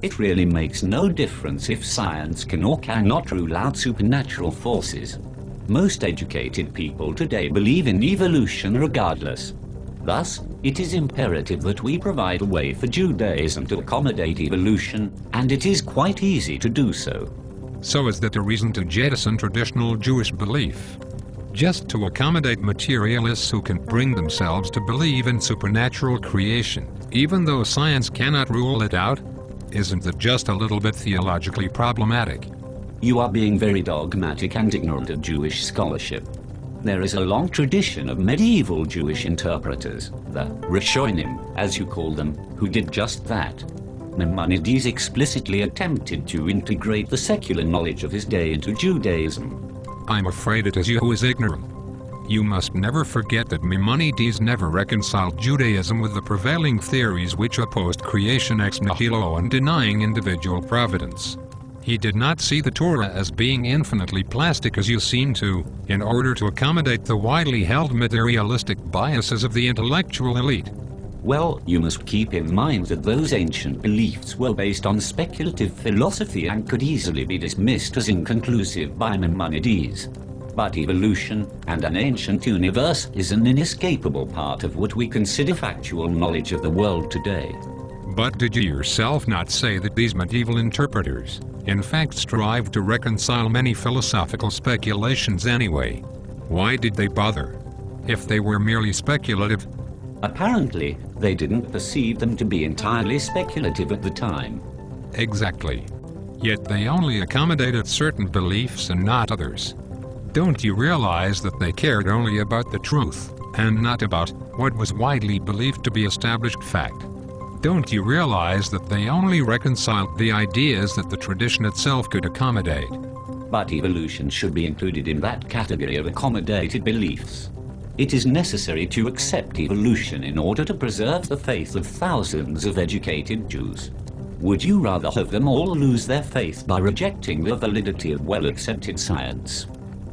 It really makes no difference if science can or cannot rule out supernatural forces. Most educated people today believe in evolution regardless. Thus, it is imperative that we provide a way for Judaism to accommodate evolution, and it is quite easy to do so. So is that a reason to jettison traditional Jewish belief? Just to accommodate materialists who can bring themselves to believe in supernatural creation, even though science cannot rule it out? Isn't that just a little bit theologically problematic? You are being very dogmatic and ignorant of Jewish scholarship. There is a long tradition of medieval Jewish interpreters, the Rishonim, as you call them, who did just that. Maimonides explicitly attempted to integrate the secular knowledge of his day into Judaism. I'm afraid it is you who is ignorant. You must never forget that Maimonides never reconciled Judaism with the prevailing theories which opposed creation ex nihilo and denying individual providence. He did not see the Torah as being infinitely plastic as you seem to, in order to accommodate the widely held materialistic biases of the intellectual elite. Well, you must keep in mind that those ancient beliefs were based on speculative philosophy and could easily be dismissed as inconclusive by Maimonides. But evolution and an ancient universe is an inescapable part of what we consider factual knowledge of the world today. But did you yourself not say that these medieval interpreters, in fact, strive to reconcile many philosophical speculations anyway? Why did they bother, if they were merely speculative? Apparently, they didn't perceive them to be entirely speculative at the time. Exactly. Yet they only accommodated certain beliefs and not others. Don't you realize that they cared only about the truth, and not about what was widely believed to be established fact? Don't you realize that they only reconciled the ideas that the tradition itself could accommodate? But evolution should be included in that category of accommodated beliefs. It is necessary to accept evolution in order to preserve the faith of thousands of educated Jews. Would you rather have them all lose their faith by rejecting the validity of well-accepted science?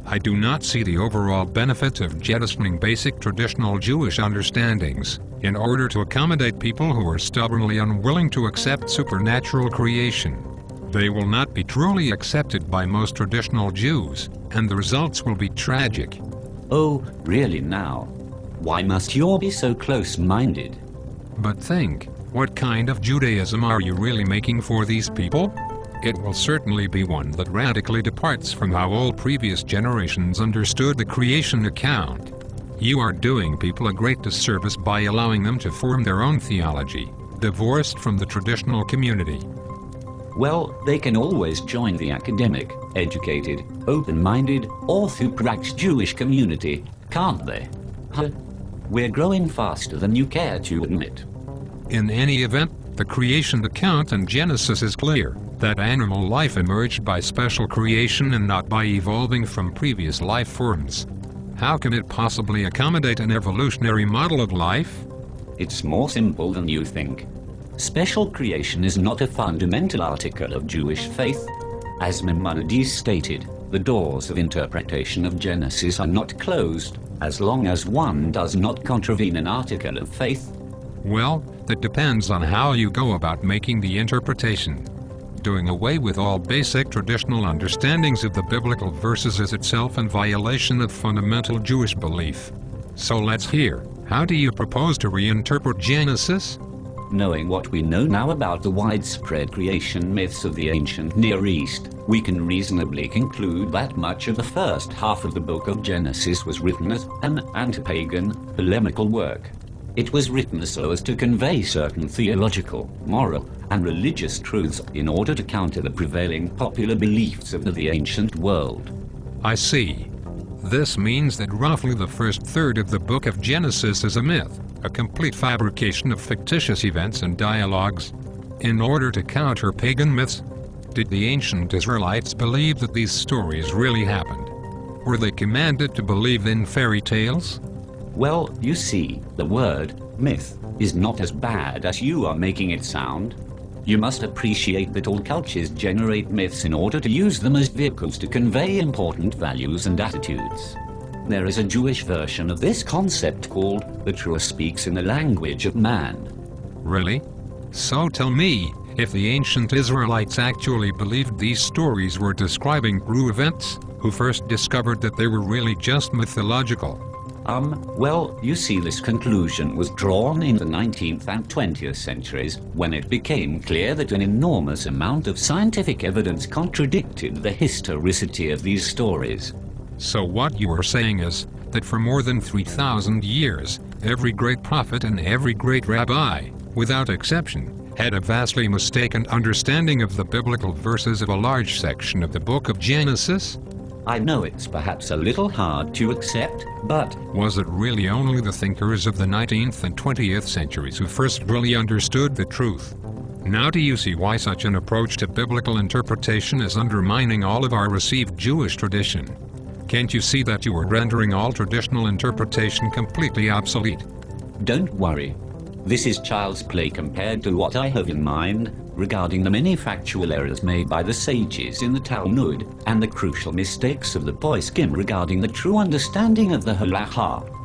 I do not see the overall benefit of jettisoning basic traditional Jewish understandings in order to accommodate people who are stubbornly unwilling to accept supernatural creation. They will not be truly accepted by most traditional Jews, and the results will be tragic. Oh, really now? Why must you all be so close-minded? But think, what kind of Judaism are you really making for these people? It will certainly be one that radically departs from how all previous generations understood the creation account. You are doing people a great disservice by allowing them to form their own theology, divorced from the traditional community. Well, they can always join the academic, educated, open-minded, orthodox Jewish community, can't they? Huh? We're growing faster than you care to admit. In any event, the creation account in Genesis is clear, that animal life emerged by special creation and not by evolving from previous life forms. How can it possibly accommodate an evolutionary model of life? It's more simple than you think. Special creation is not a fundamental article of Jewish faith. As Maimonides stated, the doors of interpretation of Genesis are not closed, as long as one does not contravene an article of faith. Well, that depends on how you go about making the interpretation. Doing away with all basic traditional understandings of the biblical verses is itself in violation of fundamental Jewish belief. So let's hear, how do you propose to reinterpret Genesis? Knowing what we know now about the widespread creation myths of the ancient Near East, we can reasonably conclude that much of the first half of the book of Genesis was written as an anti-pagan, polemical work. It was written so as to convey certain theological, moral, and religious truths in order to counter the prevailing popular beliefs of the ancient world. I see. This means that roughly the first third of the book of Genesis is a myth, a complete fabrication of fictitious events and dialogues. In order to counter pagan myths, did the ancient Israelites believe that these stories really happened? Were they commanded to believe in fairy tales? Well, you see, the word myth is not as bad as you are making it sound. You must appreciate that all cultures generate myths in order to use them as vehicles to convey important values and attitudes. There is a Jewish version of this concept called "the Torah speaks in the language of man." Really? So tell me, If the ancient Israelites actually believed these stories were describing true events, who first discovered that they were really just mythological? Well, you see, this conclusion was drawn in the 19th and 20th centuries when it became clear that an enormous amount of scientific evidence contradicted the historicity of these stories. So what you are saying is that for more than 3,000 years, every great prophet and every great rabbi, without exception, had a vastly mistaken understanding of the biblical verses of a large section of the book of Genesis? I know it's perhaps a little hard to accept, but was it really only the thinkers of the 19th and 20th centuries who first really understood the truth? Now do you see why such an approach to biblical interpretation is undermining all of our received Jewish tradition? Can't you see that you are rendering all traditional interpretation completely obsolete? Don't worry. This is child's play compared to what I have in mind regarding the many factual errors made by the sages in the Talmud and the crucial mistakes of the poskim regarding the true understanding of the halakha.